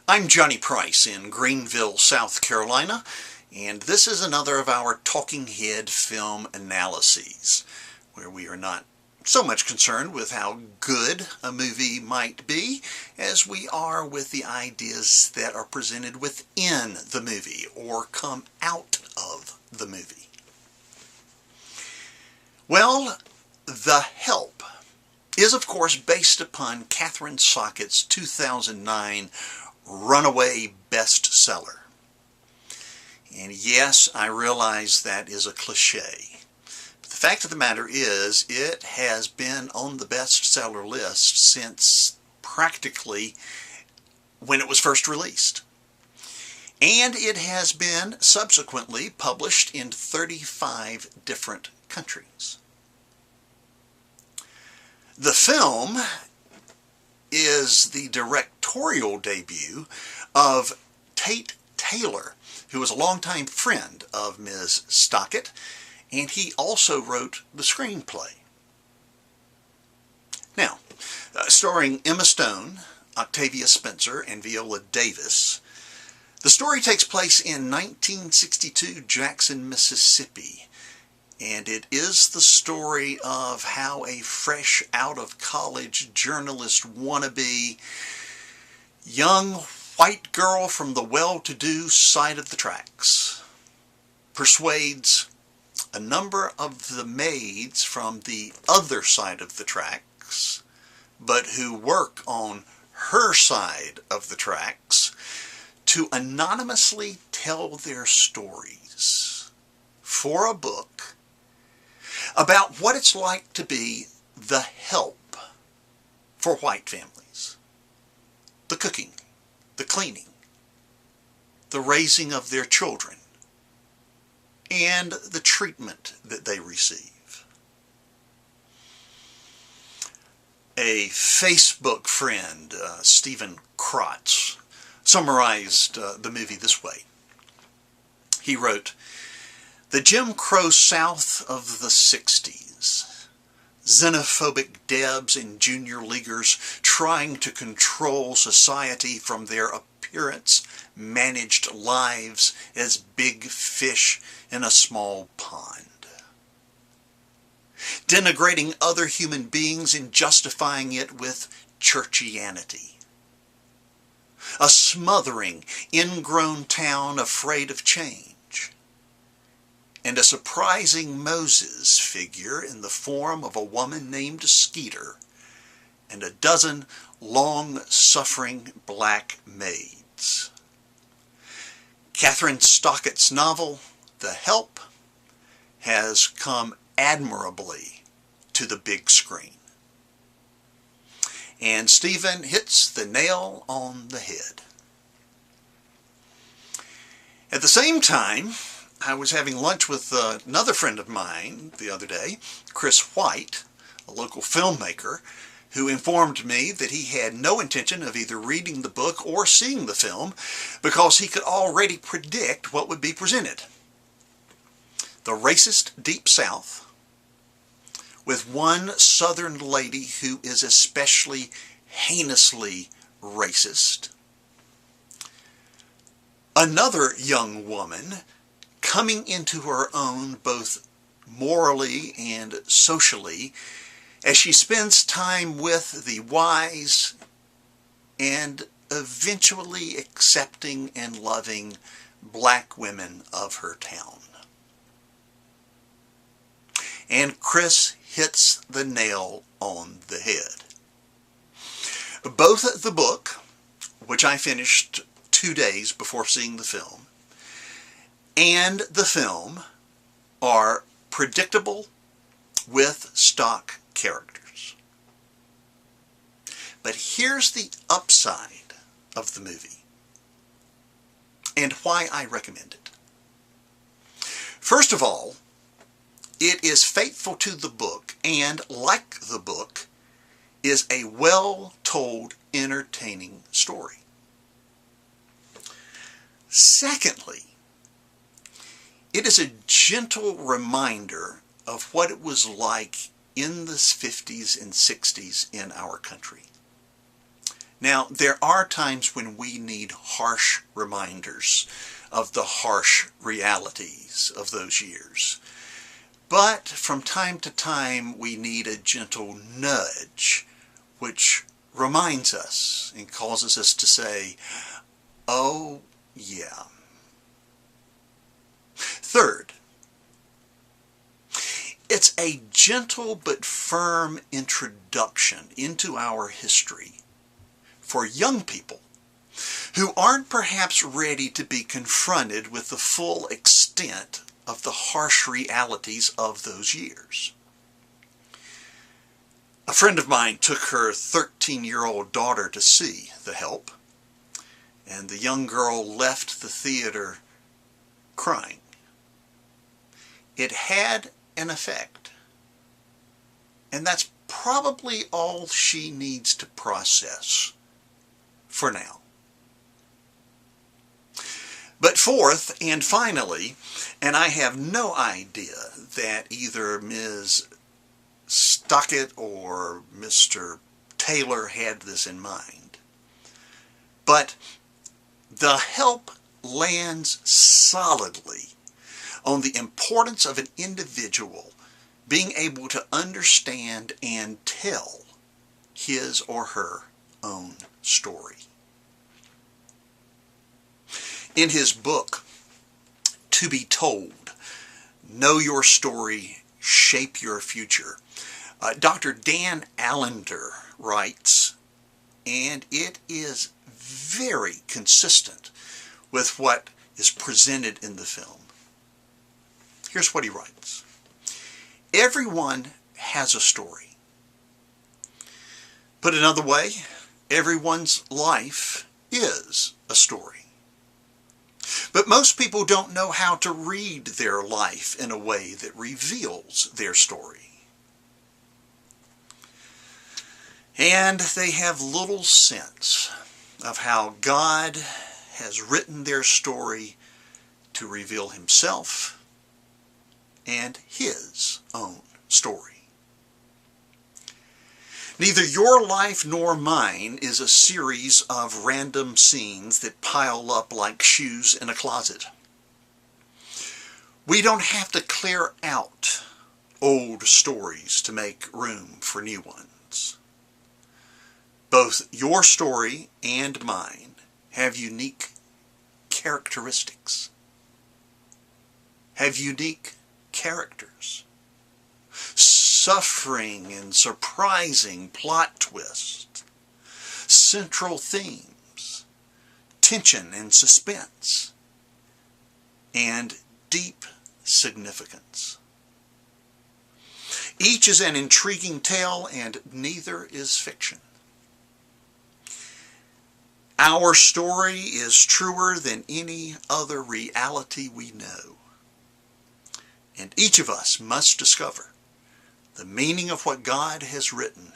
I'm Johnny Price in Greenville, South Carolina, and this is another of our Talking Head film analyses, where we are not so much concerned with how good a movie might be as we are with the ideas that are presented within the movie or come out of the movie. Well, The Help is of course based upon Catherine Sackett's 2009 runaway bestseller. And yes, I realize that is a cliche. But the fact of the matter is, it has been on the bestseller list since practically when it was first released. And it has been subsequently published in 35 different countries. The film is the directorial debut of Tate Taylor, who was a longtime friend of Ms. Sackett, and he also wrote the screenplay. Now, starring Emma Stone, Octavia Spencer, and Viola Davis, the story takes place in 1962 Jackson, Mississippi, and it is the story of how a fresh out of college journalist wannabe young white girl from the well-to-do side of the tracks persuades a number of the maids from the other side of the tracks, but who work on her side of the tracks, to anonymously tell their stories for a book about what it's like to be the help for white families. The cooking, the cleaning, the raising of their children, and the treatment that they receive. A Facebook friend, Stephen Krotz, summarized the movie this way. He wrote, "The Jim Crow South of the 60s, xenophobic debs and junior leaguers trying to control society from their appearance-managed lives as big fish in a small pond. Denigrating other human beings and justifying it with churchianity. A smothering, ingrown town afraid of change. And a surprising Moses figure in the form of a woman named Skeeter, and a dozen long-suffering black maids." Catherine Sackett's novel, The Help, has come admirably to the big screen. And Stephen hits the nail on the head. At the same time, I was having lunch with another friend of mine the other day, Chris White, a local filmmaker, who informed me that he had no intention of either reading the book or seeing the film because he could already predict what would be presented. The racist Deep South, with one Southern lady who is especially heinously racist, another young woman coming into her own both morally and socially as she spends time with the wise and eventually accepting and loving black women of her town. And Chris hits the nail on the head. Both the book, which I finished 2 days before seeing the film, and the film are predictable with stock characters. But here's the upside of the movie and why I recommend it. First of all, it is faithful to the book and, like the book, is a well-told, entertaining story. Secondly, it is a gentle reminder of what it was like in the 50s and 60s in our country. Now, there are times when we need harsh reminders of the harsh realities of those years. But from time to time, we need a gentle nudge, which reminds us and causes us to say, oh, yeah. Third, it's a gentle but firm introduction into our history for young people who aren't perhaps ready to be confronted with the full extent of the harsh realities of those years. A friend of mine took her 13-year-old daughter to see The Help, and the young girl left the theater crying. It had an effect, and that's probably all she needs to process for now. But fourth and finally, and I have no idea that either Ms. Stockett or Mr. Taylor had this in mind, but The Help lands solidly on the importance of an individual being able to understand and tell his or her own story. In his book, To Be Told, Know Your Story, Shape Your Future, Dr. Dan Allender writes, and it is very consistent with what is presented in the film. Here's what he writes. Everyone has a story. Put another way, everyone's life is a story. But most people don't know how to read their life in a way that reveals their story. And they have little sense of how God has written their story to reveal himself and his own story. Neither your life nor mine is a series of random scenes that pile up like shoes in a closet. We don't have to clear out old stories to make room for new ones. Both your story and mine have unique characteristics, have unique characters, suffering and surprising plot twists, central themes, tension and suspense, and deep significance. Each is an intriguing tale, and neither is fiction. Our story is truer than any other reality we know. And each of us must discover the meaning of what God has written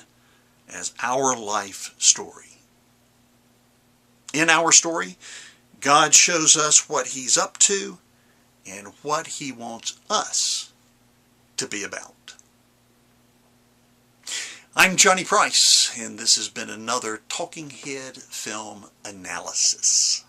as our life story. In our story, God shows us what he's up to and what he wants us to be about. I'm Johnny Price, and this has been another Talking Head Film Analysis.